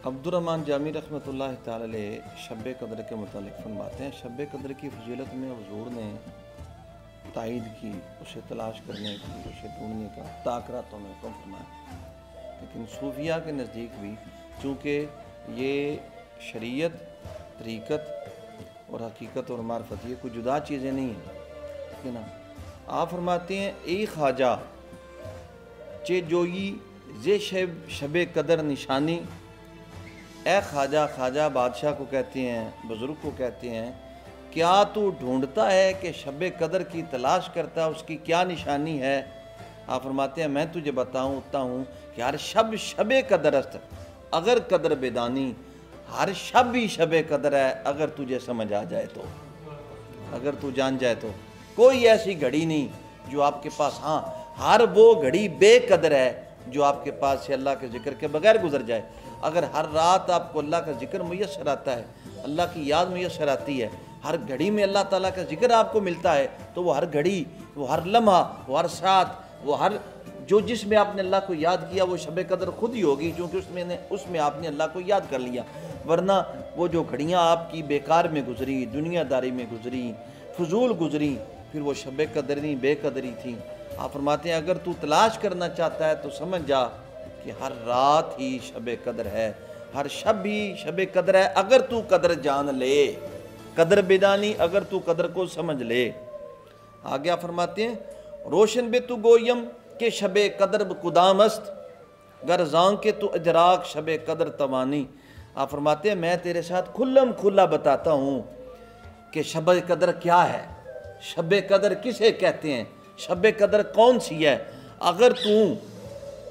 عبدالرحمن جامی رحمۃ اللہ تعالی علیہ شب قدر کے متعلق فرماتے ہیں، شب قدر کی فضیلت میں حضور نے تائید کی، اسے تلاش کرنے کی، اسے ڈھونڈنے کا تاکراتوں میں حکم فرمایا۔ لیکن صوفیہ کے نزدیک بھی چونکہ یہ شریعت، طریقت اور حقیقت اور معرفت یہ کوئی جدا چیزیں نہیں ہیں، ٹھیک ہے نا۔ آپ فرماتے ہیں ای خواجہ چے جوئی زے شب قدر نشانی، اے خواجہ، خواجہ بادشاہ کو کہتے ہیں، بزرگ کو کہتے ہیں، کیا تو ڈھونڈتا ہے کہ شب قدر کی تلاش کرتا ہے، اس کی کیا نشانی ہے؟ آپ فرماتے ہیں میں تجھے بتاتا ہوں کہ ہر شب قدر است، اگر قدر بیدانی، ہر شب ہی شب قدر ہے اگر تجھے سمجھ آ جائے تو، اگر تو جان جائے تو۔ کوئی ایسی گھڑی نہیں جو آپ کے پاس، ہاں ہر وہ گھڑی بے قدر ہے جو آپ کے پاس سے اللہ کے ذکر کے بغیر گزر جائے۔ اگر ہر رات آپ کو اللہ کا ذکر میسر آتا ہے، اللہ کی یاد میسر آتی ہے، ہر گھڑی میں اللہ تعالیٰ کا ذکر آپ کو ملتا ہے، تو وہ ہر گھڑی، وہ ہر لمحہ، وہ ہر ساتھ، وہ ہر جس میں آپ نے اللہ کو یاد کیا وہ شب قدر خود ہی ہوگی، کیونکہ اس میں آپ نے اللہ کو یاد کر لیا۔ ورنہ وہ جو گھڑیاں آپ کی بیکار میں گزری، دنیا داری میں گزری، فضول گزری، پھر وہ شب قدر نہیں بے قدری تھیں۔ آپ فرماتے ہیں اگر تو تلاش کرنا چاہتا ہے تو سمجھ جا کہ ہر رات ہی شب قدر ہے، ہر شب ہی شب قدر ہے اگر تو قدر جان لے، قدر بیدانی اگر تو قدر کو سمجھ لے۔ آگے آپ فرماتے ہیں روشن بے تو گویم کہ شب قدر قدام است، گر زان کے تو ادراک شب قدر توانی۔ آپ فرماتے ہیں میں تیرے ساتھ کھلم کھلا بتاتا ہوں کہ شب قدر کیا ہے، شب قدر کسے کہتے ہیں، شب قدر کون سی ہے۔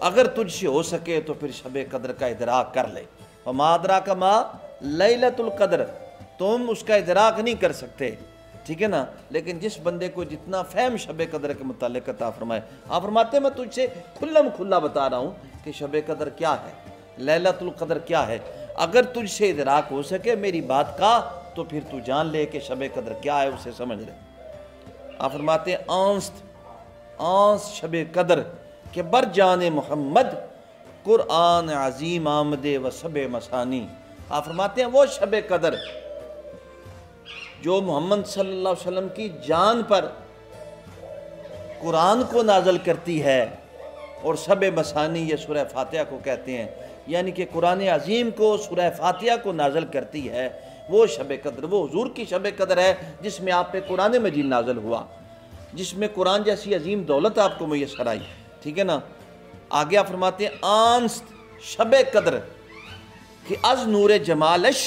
اگر تجھ سے ہو سکے تو پھر شب قدر کا ادراک کر لے۔ وما ادراک ما لیلۃ القدر، تم اس کا ادراک نہیں کر سکتے، ٹھیک ہے نا، لیکن جس بندے کو جتنا فہم شب قدر کے متعلق عطا فرمائے۔ آپ فرماتے ہیں میں تجھ سے کھلم کھلا بتا رہا ہوں کہ شب قدر کیا ہے، لیلۃ القدر کیا ہے۔ اگر تجھ سے ادراک ہو سکے میری بات کا تو پھر تو جان لے کہ شب قدر کیا ہے، اسے سمجھ لے۔ آپ فرماتے ہیں آنست شب قدر کہ بر جان محمد قرآن عظیم آمد و سب مسانی۔ آپ فرماتے ہیں وہ شب قدر جو محمد صلی اللہ علیہ وسلم کی جان پر قرآن کو نازل کرتی ہے، اور سب مسانی یہ سورہ فاتحہ کو کہتے ہیں، یعنی کہ قرآن عظیم کو، سورہ فاتحہ کو نازل کرتی ہے، وہ شب قدر، وہ حضور کی شب قدر ہے جس میں آپ پہ قرآن مجید نازل ہوا، جس میں قرآن جیسی عظیم دولت آپ کو میسر آئی، ٹھیک ہے نا۔ آگے آپ فرماتے ہیں آنست شب قدر کہ از نور جمالش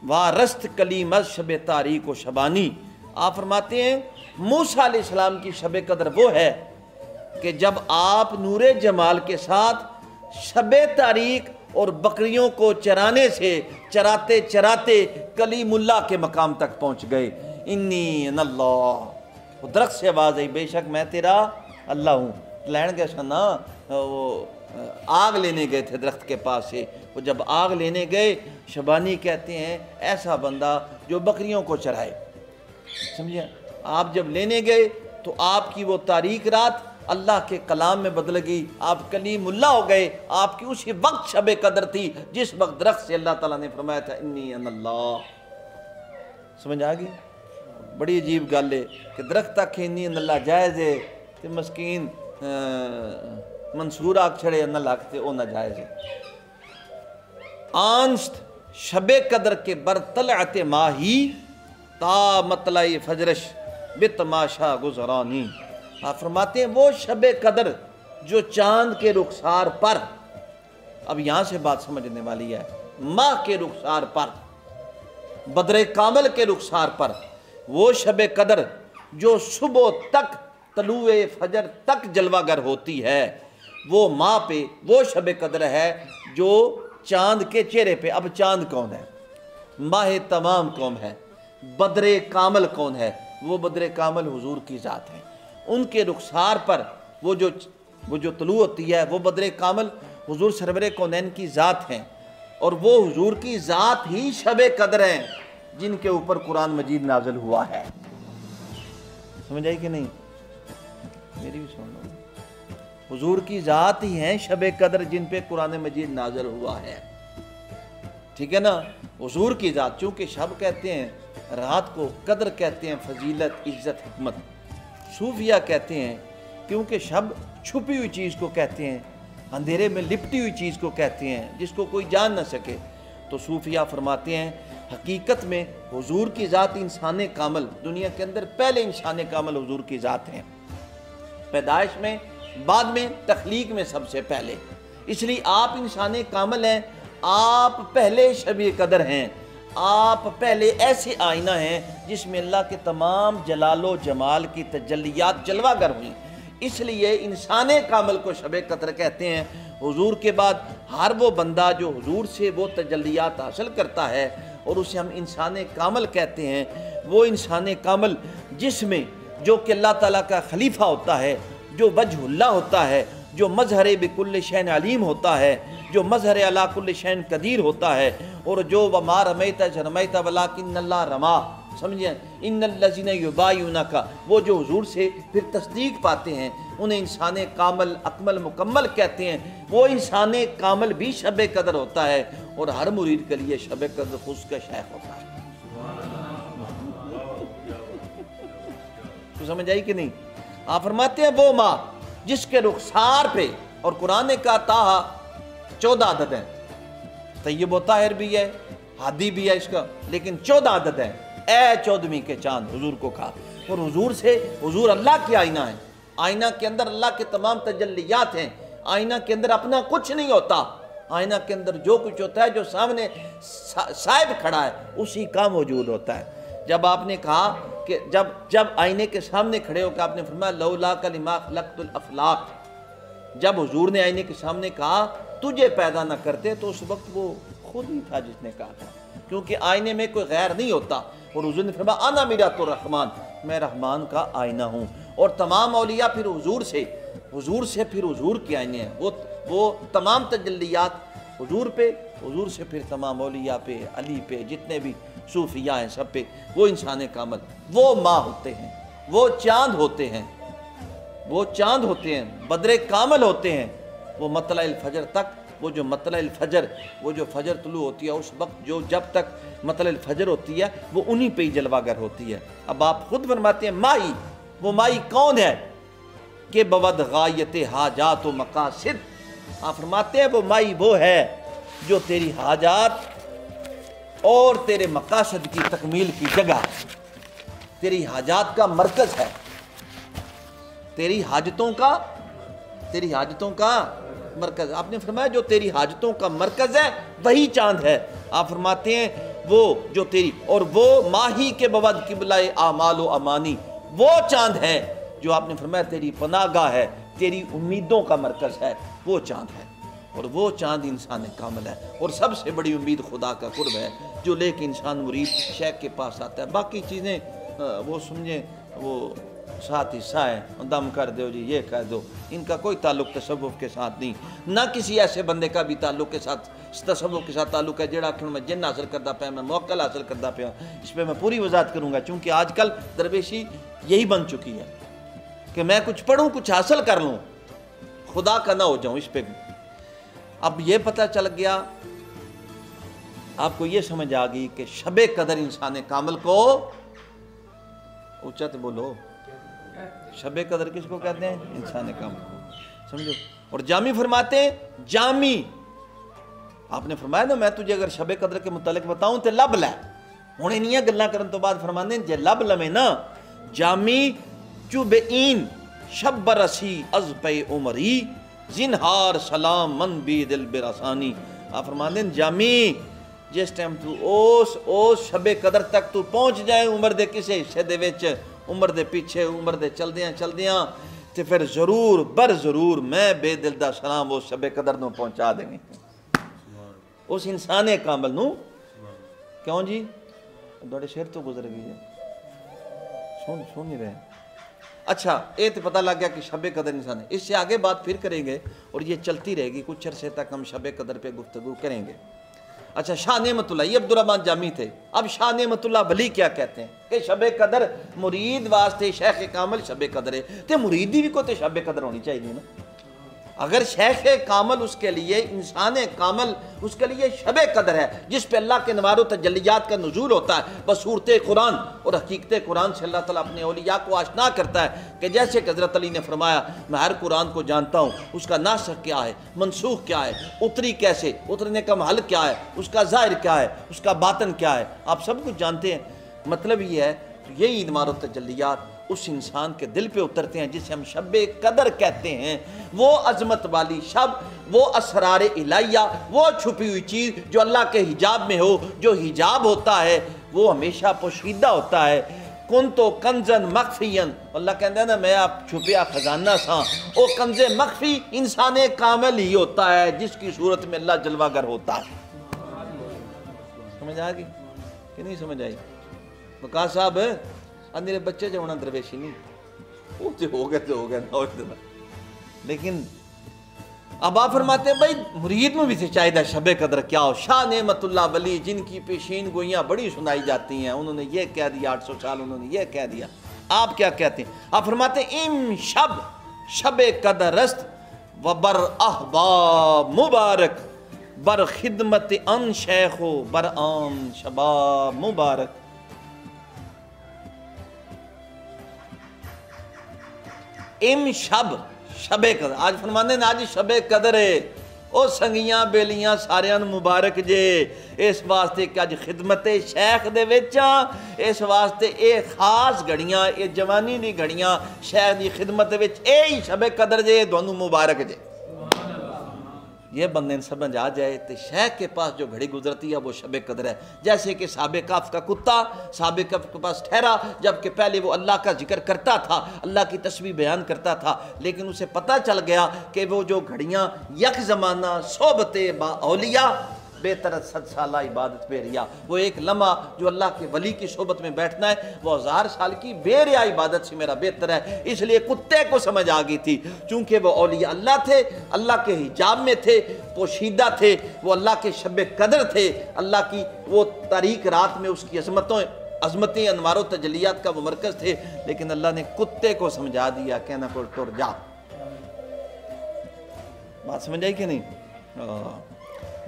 وارست کلیم از شب تاریک و شبانی۔ آپ فرماتے ہیں موسیٰ علیہ السلام کی شب قدر وہ ہے کہ جب آپ نور جمال کے ساتھ شب تاریک اور بکریوں کو چرانے سے چراتے چراتے کلیم اللہ کے مقام تک پہنچ گئے۔ انی ان اللہ، وہ درخت سے آواز آئی بے شک میں تیرا اللہ ہوں۔ لین گئے سنا، وہ آگ لینے گئے تھے درخت کے پاس سے، وہ جب آگ لینے گئے شبانی کہتے ہیں ایسا بندہ جو بکریوں کو چرائے، سمجھے۔ آپ جب لینے گئے تو آپ کی وہ تاریک رات اللہ کے کلام میں بدل گئی، آپ کلیم اللہ ہو گئے۔ آپ کی اسی وقت شب قدر تھی جس وقت درخت سے اللہ تعالیٰ نے فرمایا تھا انی ان اللہ۔ سمجھ آ گئی؟ بڑی عجیب گل ہے کہ درخت تک انی ان اللہ جائز ہے تو مسکین منصور آگ چھڑے ان اللہ تے او ناجائز ہے۔ آنست شب قدر کے بر طلعت ماہی تا مطلع فجرش بتماشا گزرانی۔ آپ فرماتے ہیں وہ شب قدر جو چاند کے رخسار پر، اب یہاں سے بات سمجھنے والی ہے، ماہ کے رخسار پر، بدر کامل کے رخسار پر، وہ شب قدر جو صبح تک طلوع فجر تک جلوہ گر ہوتی ہے، وہ ماہ پہ وہ شب قدر ہے جو چاند کے چہرے پہ۔ اب چاند کون ہے؟ ماہ تمام کون ہے؟ بدر کامل کون ہے؟ وہ بدر کامل حضور کی ذات ہے۔ ان کے رخسار پر وہ جو طلوع ہوتی ہے وہ بدر کامل حضور سرور کونین کی ذات ہیں، اور وہ حضور کی ذات ہی شب قدر ہیں جن کے اوپر قرآن مجید نازل ہوا ہے۔ سمجھ آئی کہ نہیں؟ میری بھی سن لو۔ حضور کی ذات ہی ہیں شب قدر جن پہ قرآن مجید نازل ہوا ہے، ٹھیک ہے نا؟ حضور کی ذات، چونکہ شب کہتے ہیں رات کو، قدر کہتے ہیں فضیلت، عزت، حکمت، صوفیہ کہتے ہیں کیونکہ شب چھپی ہوئی چیز کو کہتے ہیں، اندھیرے میں لپٹی ہوئی چیز کو کہتے ہیں جس کو کوئی جان نہ سکے، تو صوفیہ فرماتے ہیں حقیقت میں حضور کی ذات انسان کامل، دنیا کے اندر پہلے انسان کامل حضور کی ذات ہیں، پیدائش میں، بعد میں، تخلیق میں سب سے پہلے، اس لیے آپ انسان کامل ہیں، آپ پہلے شب قدر ہیں، آپ پہلے ایسے آئینہ ہیں جس میں اللہ کے تمام جلال و جمال کی تجلیات جلوہ گر ہوئیں، اس لیے انسان کامل کو شب قدر کہتے ہیں۔ حضور کے بعد ہر وہ بندہ جو حضور سے وہ تجلیات حاصل کرتا ہے اور اسے ہم انسان کامل کہتے ہیں، وہ انسان کامل جس میں جو کہ اللہ تعالیٰ کا خلیفہ ہوتا ہے، جو وجہ اللہ ہوتا ہے، جو مظہر بکل شین علیم ہوتا ہے، جو مظہر علی کل شین قدیر ہوتا ہے، اور جو وما رمیت اذ رمیت ولکن اللہ رما، سمجھیں، ان الذین یبایعونک، وہ جو حضور سے پھر تصدیق پاتے ہیں انہیں انسان کامل، اکمل، مکمل کہتے ہیں۔ وہ انسان کامل بھی شب قدر ہوتا ہے، اور ہر مرید کے لیے شب قدر خود کا شیخ ہوتا ہے۔ تو سمجھ آئی کہ نہیں؟ آپ فرماتے ہیں وہ ماہ جس کے رخسار پہ، اور قرآن کا تاہا 14 عدد ہیں، طیب و طاہر بھی ہے، ہادی بھی ہے اس کا، لیکن 14 عدد ہیں۔ اے 14ویں کے چاند حضور کو کہا، اور حضور سے، حضور اللہ کی آئینہ ہے، آئینہ کے اندر اللہ کے تمام تجلیات ہیں، آئینہ کے اندر اپنا کچھ نہیں ہوتا، آئینہ کے اندر جو کچھ ہوتا ہے جو سامنے صاحب کھڑا ہے اسی کا موجود ہوتا ہے۔ جب آپ نے کہا کہ جب آئینے کے سامنے کھڑے ہو کے آپ نے فرمایا لولاک لما خلقت الافلاق، جب حضور نے آئینے کے سامنے کہا تجھے پیدا نہ کرتے، تو اس وقت وہ خود ہی تھا جس نے کہا تھا، کیونکہ آئینے میں کوئی غیر نہیں ہوتا، اور حضور نے فرمایا انا میرات الرحمن، میں رحمان کا آئینہ ہوں، اور تمام اولیاء پھر حضور سے پھر حضور کے آئینے ہیں، وہ تمام تجلیات حضور پہ، حضور سے پھر تمام اولیاء پہ، علی پہ، جتنے بھی صوفیاء ہیں سب پہ، وہ انسان کامل، وہ ماہ ہوتے ہیں، وہ چاند ہوتے ہیں، وہ چاند ہوتے ہیں، بدر کامل ہوتے ہیں، وہ مطلع الفجر تک، وہ جو مطلع الفجر، وہ جو فجر طلوع ہوتی ہے اس وقت، جو جب تک مطلع الفجر ہوتی ہے وہ انہی پہ ہی جلوہ گر ہوتی ہے۔ اب آپ خود فرماتے ہیں مائی، وہ مائی کون ہے کہ بود غایت حاجات و مقاصد، آپ فرماتے ہیں وہ مائی وہ ہے جو تیری حاجات اور تیرے مقاصد کی تکمیل کی جگہ، تیری حاجات کا مرکز ہے، تیری حاجتوں کا مرکز۔ آپ نے فرمایا جو تیری حاجتوں کا مرکز ہے وہی چاند ہے۔ آپ فرماتے ہیں وہ جو تیری، اور وہ ماہی کے بود قبلہ اعمال و امانی، وہ چاند ہے جو آپ نے فرمایا تیری پناہ گاہ ہے، تیری امیدوں کا مرکز ہے، وہ چاند ہے، اور وہ چاند انسان کامل ہے، اور سب سے بڑی امید خدا کا قرب ہے جو لے کے انسان مرید شیخ کے پاس آتا ہے۔ باقی چیزیں وہ سمجھیں وہ ساتھ حصہ ہے، دم کر دو جی، یہ کہہ دو، ان کا کوئی تعلق تصوف کے ساتھ نہیں، نہ کسی ایسے بندے کا بھی تعلق کے ساتھ تصوف کے ساتھ تعلق ہے جڑا کہ میں جن حاصل کرتا پیا، میں موکل حاصل کرتا پیا۔ اس پہ میں پوری وضاحت کروں گا، چونکہ آج کل درویشی یہی بن چکی ہے کہ میں کچھ پڑھوں، کچھ حاصل کر لوں، خدا کا نہ ہو جاؤں اس پہ بھی۔ اب یہ پتہ چل گیا، آپ کو یہ سمجھ آ گئی کہ شب قدر انسان کامل کو، اونچا تو بولو، شب قدر کس کو کہتے ہیں؟ انسان کامل کو، سمجھو۔ اور جامی فرماتے ہیں، جامی، آپ نے فرمایا نا میں تجھے اگر شب قدر کے متعلق بتاؤں تو لب لے، ہونے نہیں ہے گلاں کرن تو بعد فرماتے ہیں جے لب لمے نا، جامی چوبئین شب رسی از پہ عمری زنہار سلام من بی دل براسانی۔ آپ فرماتے ہیں جامی جس ٹائم تو اس شب قدر تک تو پہنچ جائے عمر دے کسے حصے دے وچ، عمر دے پیچھے، عمر دے چلدیاں تے پھر ضرور بر ضرور میں بے دل دا سلام اس شب قدر نو پہنچا دیں گے، اس انسان کامل نو۔ کیوں جی دوڑے شیر تو گزر گئی ہے، سن نہیں رہے۔ اچھا یہ تو پتہ لگ گیا کہ شب قدر انسان ہے، اس سے آگے بات پھر کریں گے اور یہ چلتی رہے گی، کچھ عرصے تک ہم شب قدر پہ گفتگو کریں گے۔ اچھا شاہ نعمت اللہ، یہ عبدالرحمن جامی تھے۔ اب شاہ نعمت اللہ ولی کیا کہتے ہیں کہ شب قدر مرید واسطے شیخ کامل شب قدر ہے، تے مریدی بھی کو تے شب قدر ہونی چاہیے نا، اگر شیخ کامل اس کے لیے، انسان کامل اس کے لیے شب قدر ہے، جس پہ اللہ کے انوار و تجلیات کا نزول ہوتا ہے بصورت قرآن اور حقیقت قرآن سے اللہ تعالیٰ اپنے اولیاء کو آشنا کرتا ہے، کہ جیسے کہ حضرت علی نے فرمایا میں ہر قرآن کو جانتا ہوں، اس کا ناسخ کیا ہے، منسوخ کیا ہے، اتری کیسے، اترنے کا محل کیا ہے، اس کا ظاہر کیا ہے، اس کا باطن کیا ہے، آپ سب کچھ جانتے ہیں۔ مطلب یہ ہے یہی انوار و تجلیات اس انسان کے دل پہ اترتے ہیں جسے ہم شب قدر کہتے ہیں، وہ عظمت والی شب، وہ اسرار الہیہ، وہ چھپی ہوئی چیز جو اللہ کے حجاب میں ہو، جو حجاب ہوتا ہے وہ ہمیشہ پوشیدہ ہوتا ہے۔ کن تو کنزن مخفین، اللہ کہتے ہیں نا میں آپ چھپیا خزانہ سا، وہ کنز مخفی انسان کامل ہی ہوتا ہے جس کی صورت میں اللہ جلوہ گر ہوتا ہے۔ سمجھ آ گئی کہ نہیں سمجھ آئی؟ وقاص صاحب میرے بچے جو ہونا درویشی نہیں، وہ جو ہو گئے نا، لیکن اب آپ فرماتے ہیں بھائی مرید میں بھی سے چاہیدہ شب قدر کیا ہو۔ شاہ نعمت اللہ ولی جن کی پیشین گوئیاں بڑی سنائی جاتی ہیں، انہوں نے یہ کہہ دیا 800 سال انہوں نے یہ کہہ دیا، آپ کیا کہتے ہیں؟ آپ فرماتے ہیں ام شب قدر است و بر احباب مبارک، بر خدمت ان شیخ و بر آن شباب مبارک۔ ام شب قدر، آج فرماندے ہیں آج شب قدر ہے، او سنگیاں بیلیاں ساریاں مبارک جے، اس واسطے کہ آج خدمت شیخ دے وچاں، اس واسطے اے خاص گھڑیاں، اے جوانی دی گھڑیاں شیخ دی خدمت وچ، اے ہی شب قدر جے، دونوں مبارک جے۔ یہ بندے سمجھ آ جائے تو شیخ کے پاس جو گھڑی گزرتی ہے وہ شب قدر ہے۔ جیسے کہ صحابہ کہف کا کتا صحابہ کہف کے پاس ٹھہرا، جبکہ پہلے وہ اللہ کا ذکر کرتا تھا، اللہ کی تسبیح بیان کرتا تھا، لیکن اسے پتہ چل گیا کہ وہ جو گھڑیاں یک زمانہ صحبت با اولیاء بے طرح 100 سالہ عبادت پہ ریا، وہ ایک لمحہ جو اللہ کے ولی کی صحبت میں بیٹھنا ہے وہ 1000 سال کی بے ریا عبادت سے میرا بہتر ہے۔ اس لیے کتے کو سمجھ آ گئی تھی، چونکہ وہ اولیاء اللہ تھے، اللہ کے حجاب میں تھے، پوشیدہ تھے، وہ اللہ کے شب قدر تھے، اللہ کی وہ تاریک رات میں اس کی عظمتیں انوار و تجلیات کا وہ مرکز تھے، لیکن اللہ نے کتے کو سمجھا دیا، کہنا کو ٹر جا۔ بات سمجھ آئی کہ نہیں؟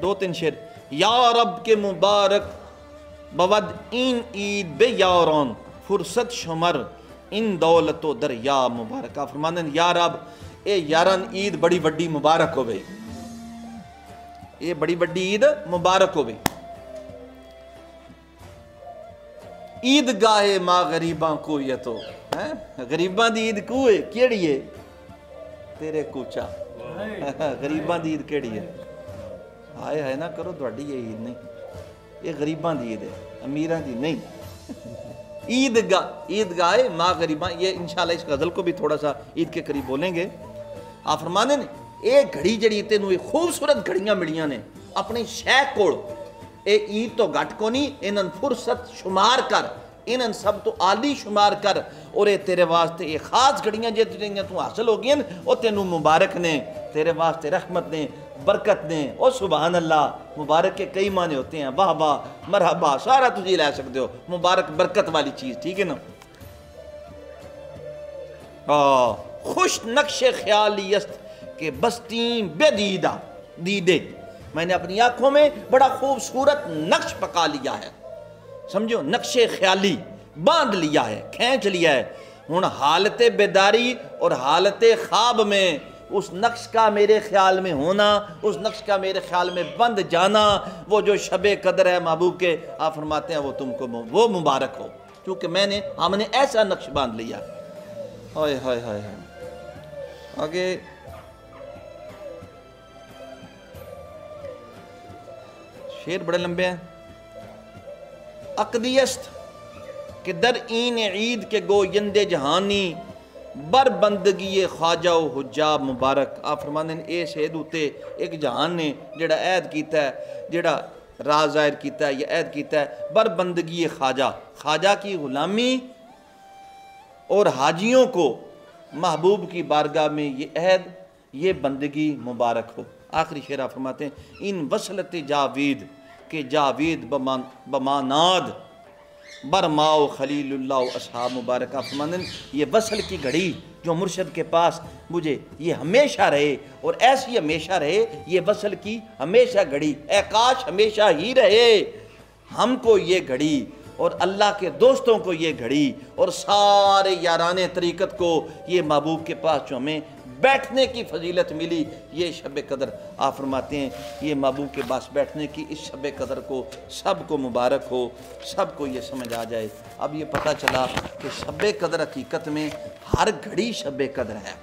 2-3 شعر۔ یا رب کے مبارک بود این عید بے یاران، فرصت شمر ان دولت و دریا مبارک۔ آپ فرمانے ہیں یا رب اے یاران عید بڑی بڑی مبارک ہو بھئی، یہ بڑی بڑی عید مبارک ہو بھئی۔ عید گاہ ماں غریباں کو یہ تو غریباں دی عید کو ہے کیڑی ہے تیرے کوچا، غریباں دی عید کیڑی ہے؟ آئے ہے نہ کرو دوڑی یہ عید نہیں، یہ غریباں دی عید ہے، امیراں دی نہیں۔ عید گاہ ماں غریباں، یہ انشاءاللہ اس غزل کو بھی تھوڑا سا عید کے قریب بولیں گے۔ آپ فرمانے نے ایک گھڑی جڑی تینوں ایک خوبصورت گھڑیاں ملیاں نے اپنی شیخ کوڑ، اے عید تو گھٹ کو نہیں، انہاں فرصت شمار کر، انہاں سب تو عالی شمار کر، اور اے تیرے واسطے یہ خاص گھڑیاں جتنیاں تو حاصل ہو گئی ہیں وہ تینوں مبارک نے، تیرے واسطے رحمت نے، برکت نے۔ او سبحان اللہ، مبارک کے کئی معنی ہوتے ہیں، واہ واہ مرحبا سارا تجھے لے سکتے ہو، مبارک برکت والی چیز، ٹھیک ہے نا؟ خوش نقش خیالی است کہ بستیں بے دیدے، میں نے اپنی آنکھوں میں بڑا خوبصورت نقش پکا لیا ہے، سمجھو نقش خیالی باندھ لیا ہے، کھینچ لیا ہے، ہن حالت بیداری اور حالت خواب میں اس نقش کا میرے خیال میں ہونا، اس نقش کا میرے خیال میں بند جانا، وہ جو شب قدر ہے محبوب کے، آپ فرماتے ہیں وہ تم کو وہ مبارک ہو، کیونکہ ہم نے ایسا نقش باندھ لیا۔ ہائے ہائے ہائے ہائے، آگے شعر بڑے لمبے ہیں۔ عقدیست کہ در این عید کے گویند جہانی، بر بندگی خواجہ و حجاب مبارک۔ آپ فرمانے ہیں اے شہد ہوتے ایک جہان نے جڑا عہد کیتا ہے، جڑا راز ظاہر کیتا ہے، یہ عہد کیتا ہے بر بندگی خواجہ، خواجہ کی غلامی اور حاجیوں کو محبوب کی بارگاہ میں یہ عہد، یہ بندگی مبارک ہو۔ آخری شعر آپ فرماتے ہیں ان وصلت جاوید کہ جاوید بماناد برماؤ خلیل اللہ و اصحاب مبارک۔ آپ فرماتے ہیں یہ وصل کی گھڑی جو مرشد کے پاس مجھے یہ ہمیشہ رہے اور ایسی ہمیشہ رہے، یہ وصل کی ہمیشہ گھڑی، اے کاش ہمیشہ ہی رہے ہم کو یہ گھڑی اور اللہ کے دوستوں کو یہ گھڑی اور سارے یاران طریقت کو یہ محبوب کے پاس جو ہمیں بیٹھنے کی فضیلت ملی، یہ شب قدر آپ فرماتے ہیں یہ محبوب کے پاس بیٹھنے کی اس شب قدر کو سب کو مبارک ہو، سب کو یہ سمجھ آ جائے۔ اب یہ پتہ چلا کہ شب قدر حقیقت میں ہر گھڑی شب قدر ہے۔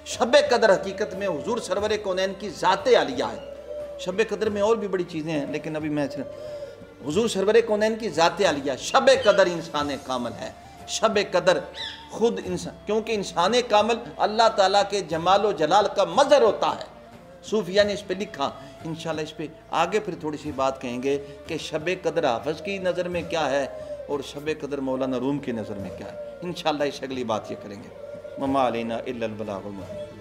شب قدر حقیقت میں حضور سرور کونین کی ذات عالیہ ہے۔ شب قدر میں اور بھی بڑی چیزیں ہیں لیکن ابھی میں حضور سرور کونین کی ذات عالیہ، شب قدر انسان کامل ہے۔ شب قدر خود انسان، کیونکہ انسان کامل اللہ تعالیٰ کے جمال و جلال کا مظہر ہوتا ہے۔ صوفیہ نے اس پہ لکھا، انشاءاللہ اس پہ آگے پھر تھوڑی سی بات کہیں گے کہ شب قدر حافظ کی نظر میں کیا ہے اور شب قدر مولانا روم کی نظر میں کیا ہے۔ انشاءاللہ اس اگلی بات یہ کریں گے۔ وما علینا الا البلاغ المبین۔